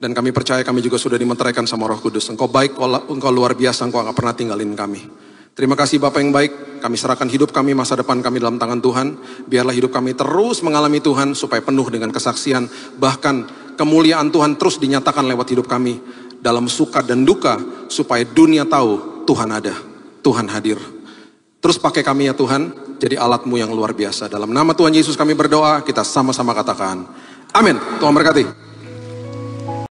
dan kami percaya kami juga sudah dimeteraikan sama Roh Kudus. Engkau baik, Engkau luar biasa, Engkau gak pernah tinggalin kami. Terima kasih Bapak yang baik, kami serahkan hidup kami, masa depan kami dalam tangan Tuhan. Biarlah hidup kami terus mengalami Tuhan supaya penuh dengan kesaksian. Bahkan kemuliaan Tuhan terus dinyatakan lewat hidup kami. Dalam suka dan duka, supaya dunia tahu Tuhan ada, Tuhan hadir. Terus pakai kami ya Tuhan, jadi alat-Mu yang luar biasa. Dalam nama Tuhan Yesus kami berdoa, kita sama-sama katakan, amin. Tuhan berkati.